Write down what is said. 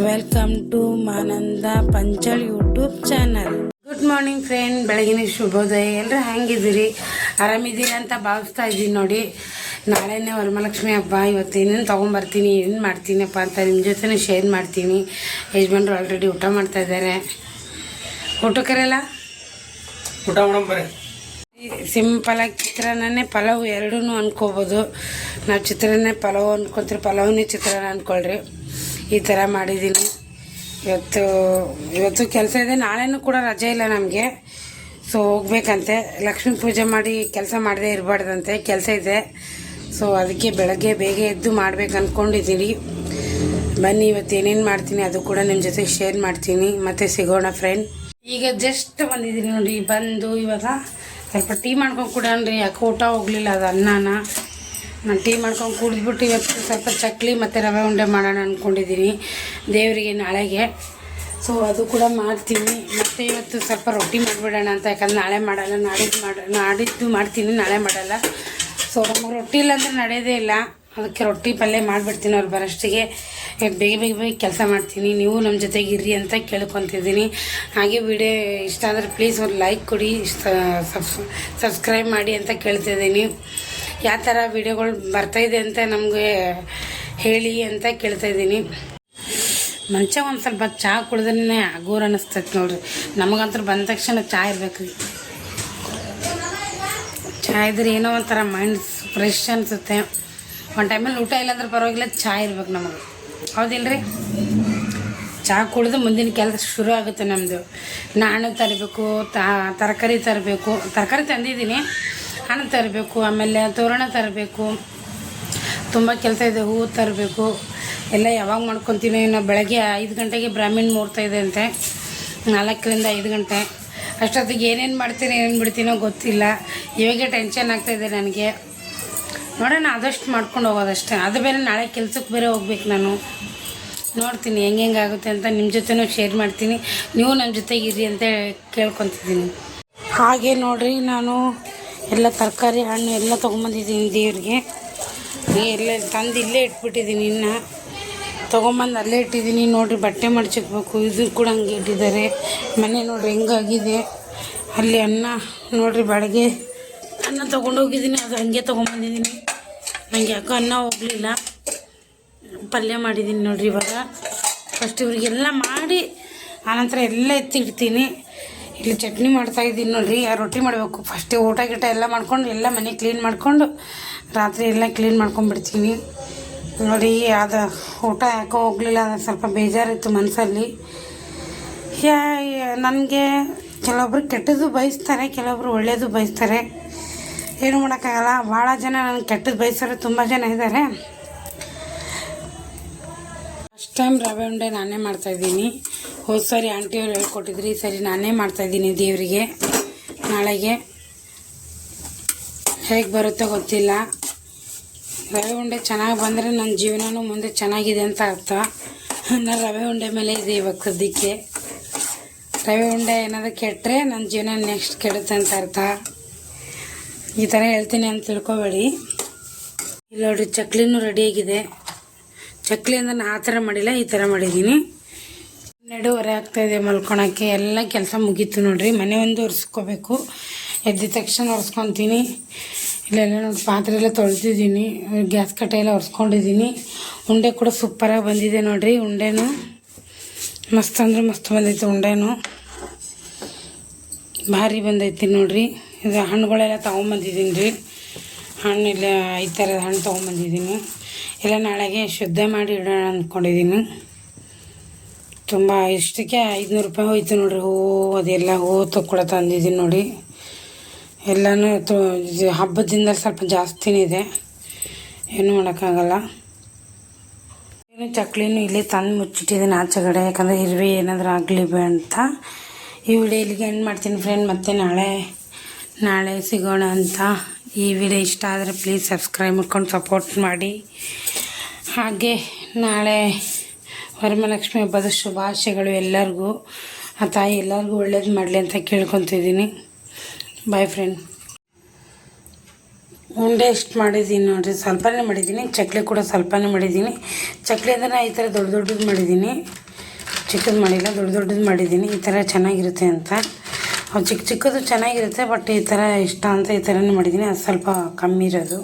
Welcome to ಮಾನಂದ ಪಂಚಳ್ YouTube channel. Good morning friend, ಬೆಳಗಿನ ಶುಭೋದಯ. ಎಲ್ಲರೂ ಹೆಂಗಿದ್ದೀರಿ? ಆರಾಮಿದ್ದೀರಿ ಅಂತ ಭಾವಿಸ್ತಾ ಇದ್ದೀನಿ. ನೋಡಿ, ನಾಳೆನೇ ವರಮಹಾಲಕ್ಷ್ಮಿ ಹಬ್ಬ. ಇವತ್ತು ಏನೇನು ತೊಗೊಂಬರ್ತೀನಿ, ಏನು ಮಾಡ್ತೀನಪ್ಪ ಅಂತ ನಿಮ್ಮ ಜೊತೆ ಶೇರ್ ಮಾಡ್ತೀನಿ. ಯಜಮಾನ್ರು ಆಲ್ರೆಡಿ ಊಟ ಮಾಡ್ತಾ ಇದ್ದಾರೆ. ಊಟಕ್ಕರೆಲ್ಲ ಊಟ ಮಾಡಂಬರ್ರಿ. ಸಿಂಪಲಾಗಿ ಚಿತ್ರಾನ್ನನೇ ಪಲಾವ್ ಎರಡೂ ಅನ್ಕೋಬೋದು. ನಾವು ಚಿತ್ರಾನ್ನ ಪಲಾವ್ ಅನ್ಕೊತೀರಿ, ಪಲಾವ್ನೇ ಚಿತ್ರಾನ್ನ ಅಂದ್ಕೊಳ್ರಿ. ಈ ಥರ ಮಾಡಿದ್ದೀನಿ. ಇವತ್ತು ಕೆಲಸ ಇದೆ. ನಾಳೆನೂ ಕೂಡ ರಜೆ ಇಲ್ಲ ನಮಗೆ. ಸೊ ಹೋಗ್ಬೇಕಂತೆ. ಲಕ್ಷ್ಮೀ ಪೂಜೆ ಮಾಡಿ ಕೆಲಸ ಮಾಡದೇ ಇರಬಾರ್ದಂತೆ, ಕೆಲಸ ಇದೆ. ಸೊ ಅದಕ್ಕೆ ಬೆಳಗ್ಗೆ ಬೇಗ ಎದ್ದು ಮಾಡ್ಬೇಕು ಅಂದ್ಕೊಂಡಿದ್ದೀನಿ. ಬನ್ನಿ, ಇವತ್ತು ಏನೇನು ಮಾಡ್ತೀನಿ ಅದು ಕೂಡ ನಿಮ್ಮ ಜೊತೆ ಶೇರ್ ಮಾಡ್ತೀನಿ. ಮತ್ತೆ ಸಿಗೋಣ ಫ್ರೆಂಡ್. ಈಗ ಜಸ್ಟ್ ಬಂದಿದ್ದೀನಿ ನೋಡಿ. ಬಂದು ಇವಾಗ ಸ್ವಲ್ಪ ಟೀ ಮಾಡ್ಕೊಂಡು ಕೊಡೋಣ್ರಿ. ಯಾಕೆ ಊಟ ಹೋಗಲಿಲ್ಲ, ಅದು ಅನ್ನನ ನಾನು ಟೀ ಮಾಡ್ಕೊಂಡು ಕುಡಿದ್ಬಿಟ್ಟು ಇವತ್ತು ಸ್ವಲ್ಪ ಚಕ್ಲಿ ಮತ್ತು ರವೆ ಉಂಡೆ ಮಾಡೋಣ ಅಂದ್ಕೊಂಡಿದ್ದೀನಿ ದೇವರಿಗೆ ನಾಳೆಗೆ. ಸೊ ಅದು ಕೂಡ ಮಾಡ್ತೀನಿ. ಮತ್ತು ಇವತ್ತು ಸ್ವಲ್ಪ ರೊಟ್ಟಿ ಮಾಡಿಬಿಡೋಣ ಅಂತ, ಯಾಕಂದ್ರೆ ನಾಳೆ ಮಾಡಲ್ಲ, ನಾಡಿದ್ದು ಮಾಡ್ತೀನಿ, ನಾಳೆ ಮಾಡಲ್ಲ. ಸೊ ನಮಗೆ ರೊಟ್ಟಿ ಇಲ್ಲಾಂದ್ರೆ ನಡೆಯೋದೇ ಇಲ್ಲ. ಅದಕ್ಕೆ ರೊಟ್ಟಿ ಪಲ್ಯ ಮಾಡಿಬಿಡ್ತೀನಿ ಅವ್ರು ಬರೋಷ್ಟಿಗೆ. ಬೇಗ ಬೇಗ ಬೇಗ ಕೆಲಸ ಮಾಡ್ತೀನಿ. ನೀವು ನಮ್ಮ ಜೊತೆಗೆ ಇರ್ರಿ ಅಂತ ಕೇಳ್ಕೊತಿದ್ದೀನಿ. ಹಾಗೆ ವಿಡಿಯೋ ಇಷ್ಟ ಆದರೆ ಪ್ಲೀಸ್ ಒಂದು ಲೈಕ್ ಕೊಡಿ, ಸಬ್ಸ್ಕ್ರೈಬ್ ಮಾಡಿ ಅಂತ ಕೇಳ್ತಿದ್ದೀನಿ. ಯಾವ ಥರ ವೀಡಿಯೋಗಳು ಬರ್ತಾಯಿದೆ ಅಂತ ನಮಗೆ ಹೇಳಿ ಅಂತ ಕೇಳ್ತಾಯಿದ್ದೀನಿ. ಮಂಚ ಒಂದು ಸ್ವಲ್ಪ ಚಹಾ ಕುಡಿದ್ರೆ ಆಗೋರು ಅನ್ನಿಸ್ತೈತೆ ನೋಡ್ರಿ. ನಮಗಂತೂ ಬಂದ ತಕ್ಷಣ ಚಹಾ ಇರಬೇಕು. ಚಹಾ ಇದ್ರೆ ಏನೋ ಒಂಥರ ಮೈಂಡ್ ಫ್ರೆಶ್ ಅನಿಸುತ್ತೆ. ಒಂದು ಟೈಮಲ್ಲಿ ಊಟ ಇಲ್ಲಾಂದ್ರೆ ಪರವಾಗಿಲ್ಲ, ಚಹಾ ಇರ್ಬೇಕು ನಮಗೆ, ಹೌದಿಲ್ರಿ? ಚಹಾ ಕುಡಿದು ಮುಂದಿನ ಕೆಲಸ ಶುರು ಆಗುತ್ತೆ ನಮ್ಮದು. ಹಣ್ಣು ತರಬೇಕು, ತರಕಾರಿ ತರಬೇಕು. ತರಕಾರಿ ತಂದಿದ್ದೀನಿ, ಹಣ್ಣು ತರಬೇಕು, ಆಮೇಲೆ ತೋರಣ ತರಬೇಕು. ತುಂಬ ಕೆಲಸ ಇದೆ. ಹೂವು ತರಬೇಕು. ಎಲ್ಲ ಯಾವಾಗ ಮಾಡ್ಕೊತೀನೋ. ಇನ್ನು ಬೆಳಗ್ಗೆ 5 ಗಂಟೆಗೆ ಬ್ರಾಹ್ಮಣ ಮುಹೂರ್ತ ಇದೆ ಅಂತೆ, 4ರಿಂದ 5 ಗಂಟೆ. ಅಷ್ಟೊತ್ತಿಗೆ ಏನೇನು ಮಾಡ್ತೀನಿ ಏನೇನು ಬಿಡ್ತೀನೋ ಗೊತ್ತಿಲ್ಲ. ಇವಾಗೆ ಟೆನ್ಷನ್ ಆಗ್ತಾಯಿದೆ ನನಗೆ. ನೋಡೋಣ, ಆದಷ್ಟು ಮಾಡ್ಕೊಂಡು ಹೋಗೋದಷ್ಟೇ. ಅದು ಬೇರೆ ನಾಳೆ ಕೆಲ್ಸಕ್ಕೆ ಬೇರೆ ಹೋಗ್ಬೇಕು ನಾನು. ನೋಡ್ತೀನಿ ಹೆಂಗಾಗುತ್ತೆ ಅಂತ ನಿಮ್ಮ ಜೊತೆನೂ ಶೇರ್ ಮಾಡ್ತೀನಿ. ನೀವು ನಮ್ಮ ಜೊತೆಗೆ ಇರಿ ಅಂತ ಕೇಳ್ಕೊತಿದ್ದೀನಿ. ಹಾಗೆ ನೋಡಿರಿ, ನಾನು ಎಲ್ಲ ತರಕಾರಿ ಹಣ್ಣು ಎಲ್ಲ ತೊಗೊಂಬಂದಿದ್ದೀನಿ ದೇವ್ರಿಗೆ. ಎಲ್ಲ ತಂದು ಇಲ್ಲೇ ಇಟ್ಬಿಟ್ಟಿದ್ದೀನಿ. ಇನ್ನು ತೊಗೊಂಬಂದು ಅಲ್ಲೇ ಇಟ್ಟಿದ್ದೀನಿ. ನೋಡಿರಿ, ಬಟ್ಟೆ ಮಡ್ಚಿಕ್ಬೇಕು. ಇದು ಕೂಡ ಹಂಗೆ ಇಟ್ಟಿದ್ದಾರೆ. ಮನೆ ನೋಡಿರಿ ಹೆಂಗಾಗಿದೆ. ಅಲ್ಲಿ ಅನ್ನ ನೋಡಿರಿ, ಬೆಳಗ್ಗೆ ಅನ್ನ ತೊಗೊಂಡೋಗಿದ್ದೀನಿ, ಅದು ಹಂಗೆ ತೊಗೊಂಬಂದಿದ್ದೀನಿ. ನನಗೆ ಯಾಕೋ ಅನ್ನ ಹೋಗಲಿಲ್ಲ. ಪಲ್ಯ ಮಾಡಿದ್ದೀನಿ ನೋಡಿರಿ. ಇವಾಗ ಫಸ್ಟ್ ಇವರಿಗೆಲ್ಲ ಮಾಡಿ ಆನಂತರ ಎಲ್ಲ ಎತ್ತಿಡ್ತೀನಿ. ಇಲ್ಲಿ ಚಟ್ನಿ ಮಾಡ್ತಾಯಿದ್ದೀನಿ ನೋಡಿರಿ. ರೊಟ್ಟಿ ಮಾಡಬೇಕು. ಫಸ್ಟೇ ಊಟ ಗಿಟ ಎಲ್ಲ ಮಾಡ್ಕೊಂಡು ಎಲ್ಲ ಮನೆ ಕ್ಲೀನ್ ಮಾಡಿಕೊಂಡು ರಾತ್ರಿ ಎಲ್ಲ ಕ್ಲೀನ್ ಮಾಡ್ಕೊಂಡ್ಬಿಡ್ತೀನಿ ನೋಡಿ. ಅದು ಊಟ ಯಾಕೋ ಹೋಗಲಿಲ್ಲ, ಅದು ಸ್ವಲ್ಪ ಬೇಜಾರಿತ್ತು ಮನಸ್ಸಲ್ಲಿ. ನನಗೆ ಕೆಲವೊಬ್ರು ಕೆಟ್ಟದ್ದು ಬಯಸ್ತಾರೆ, ಕೆಲವೊಬ್ರು ಒಳ್ಳೆಯದು ಬಯಸ್ತಾರೆ. ಏನು ಮಾಡೋಕ್ಕಾಗಲ್ಲ. ಭಾಳ ಜನ ನನಗೆ ಕೆಟ್ಟದ್ದು ಬಯಸೋರು ತುಂಬ ಜನ ಇದ್ದಾರೆ. ಫಸ್ಟ್ ಟೈಮ್ ರವೆ ಉಂಡೆ ನಾನೇ ಮಾಡ್ತಾಯಿದ್ದೀನಿ. ಹೋದ ಸರಿ ಆಂಟಿಯವ್ರು ಹೇಳ್ಕೊಟ್ಟಿದ್ರಿ, ಈ ಸರಿ ನಾನೇ ಮಾಡ್ತಾಯಿದ್ದೀನಿ ದೇವರಿಗೆ. ನಾಳೆಗೆ ಹೇಗೆ ಬರುತ್ತೋ ಗೊತ್ತಿಲ್ಲ. ರವೆ ಉಂಡೆ ಚೆನ್ನಾಗಿ ಬಂದರೆ ನನ್ನ ಜೀವನವೂ ಮುಂದೆ ಚೆನ್ನಾಗಿದೆ ಅಂತ ಅರ್ಥ. ನಾನು ರವೆ ಉಂಡೆ ಮೇಲೆ ಇದೆ ಇವಾಗ ಸದ್ಯಕ್ಕೆ. ರವೆ ಉಂಡೆ ಏನಾದರೂ ಕೆಟ್ಟರೆ ನನ್ನ ಜೀವನ ನೆಕ್ಸ್ಟ್ ಕೆಡುತ್ತೆ ಅಂತ ಅರ್ಥ. ಈ ಥರ ಹೇಳ್ತೀನಿ ಅಂತ ತಿಳ್ಕೊಬೇಡಿ. ಇಲ್ಲಿ ನೋಡಿರಿ, ಚಕ್ಲಿನೂ ರೆಡಿಯಾಗಿದೆ. ಚಕ್ಲಿ ಅಂದರೆ ನಾನು ಆ ಥರ ಮಾಡಿಲ್ಲ, ಈ ಥರ ಮಾಡಿದ್ದೀನಿ. 2:30 ಆಗ್ತಾಯಿದೆ ಮಲ್ಕೊಳಕ್ಕೆ. ಎಲ್ಲ ಕೆಲಸ ಮುಗೀತು ನೋಡಿರಿ. ಮನೆ ಒಂದು ಒರೆಸ್ಕೋಬೇಕು. ಎದ್ದ ತಕ್ಷಣ ಒರೆಸ್ಕೊತೀನಿ. ಇಲ್ಲೆಲ್ಲ ನೋಡಿ, ಪಾತ್ರೆ ಎಲ್ಲ ತೊಳೆದಿದ್ದೀನಿ. ಗ್ಯಾಸ್ ಕಟ್ಟೆ ಎಲ್ಲ ಒರೆಸ್ಕೊಂಡಿದ್ದೀನಿ. ಉಂಡೆ ಕೂಡ ಸೂಪರಾಗಿ ಬಂದಿದೆ ನೋಡಿರಿ. ಉಂಡೆನೂ ಮಸ್ತ್ ಅಂದರೆ ಮಸ್ತ್ ಬಂದೈತೆ. ಉಂಡೆನೂ ಭಾರಿ ಬಂದೈತಿ ನೋಡಿರಿ. ಇದು ಹಣ್ಣುಗಳೆಲ್ಲ ತೊಗೊಂಬಂದಿದ್ದೀನಿ ರೀ. ಹಣ್ಣು ಇಲ್ಲ 5 ಥರದ ಹಣ್ಣು ತೊಗೊಂಬಂದಿದ್ದೀನಿ. ಎಲ್ಲ ನಾಳೆಗೆ ಶುದ್ಧ ಮಾಡಿ ಇಡೋಣ ಅಂದ್ಕೊಂಡಿದ್ದೀನಿ. ತುಂಬ ಇಷ್ಟಕ್ಕೆ 500 ರೂಪಾಯಿ ಹೋಯ್ತು ನೋಡಿರಿ. ಹೂವು ಅದೆಲ್ಲ ಹೂವು ಕೂಡ ತಂದಿದ್ದೀನಿ ನೋಡಿ. ಎಲ್ಲನೂ ಹಬ್ಬದಿಂದ ಸ್ವಲ್ಪ ಜಾಸ್ತಿನೇ ಇದೆ, ಏನು ಮಾಡೋಕ್ಕಾಗಲ್ಲ. ಏನು ಚಕ್ಲಿನೂ ಇಲ್ಲೇ ತಂದು ಮುಚ್ಚಿಟ್ಟಿದ್ದೀನಿ ಆಚೆಗಡೆ, ಯಾಕಂದರೆ ಇರುವೆ ಏನಾದರೂ ಆಗಲಿ ಅಂತ. ಈ ವಿಡಿಯೋ ಇಲ್ಲಿಗೆ ಎಂಡ್ ಮಾಡ್ತೀನಿ ಫ್ರೆಂಡ್. ಮತ್ತೆ ನಾಳೆ ಸಿಗೋಣ ಅಂತ. ಈ ವಿಡಿಯೋ ಇಷ್ಟ ಆದರೆ ಪ್ಲೀಸ್ ಸಬ್ಸ್ಕ್ರೈಬ್ ಮಾಡ್ಕೊಂಡು ಸಪೋರ್ಟ್ ಮಾಡಿ. ಹಾಗೆ ನಾಳೆ ವರಮಹಾಲಕ್ಷ್ಮಿ ಹಬ್ಬದ ಶುಭಾಶಯಗಳು ಎಲ್ಲರಿಗೂ. ಆ ತಾಯಿ ಎಲ್ಲರಿಗೂ ಒಳ್ಳೇದು ಮಾಡಲಿ ಅಂತ ಕೇಳ್ಕೊತಿದ್ದೀನಿ. Boy friend. ಉಂಡೆ ಎಷ್ಟು ಮಾಡಿದ್ದೀನಿ ನೋಡಿರಿ, ಸ್ವಲ್ಪನೇ ಮಾಡಿದ್ದೀನಿ. ಚಕ್ಲಿ ಕೂಡ ಸ್ವಲ್ಪನೇ ಮಾಡಿದ್ದೀನಿ. ಚಕ್ಲಿ ಅಂದರೆ ಈ ಥರ ದೊಡ್ಡ ದೊಡ್ಡದು ಮಾಡಿದ್ದೀನಿ. ಚಿಕ್ಕದು ಮಾಡಿಲ್ಲ, ದೊಡ್ಡದು ಮಾಡಿದ್ದೀನಿ. ಈ ಥರ ಚೆನ್ನಾಗಿರುತ್ತೆ ಅಂತ. ಚಿಕ್ಕದು ಚೆನ್ನಾಗಿರುತ್ತೆ, ಬಟ್ ಈ ಥರ ಇಷ್ಟ ಅಂತ ಈ ಥರನೇ ಮಾಡಿದ್ದೀನಿ. ಅದು ಸ್ವಲ್ಪ ಕಮ್ಮಿ ಇರೋದು.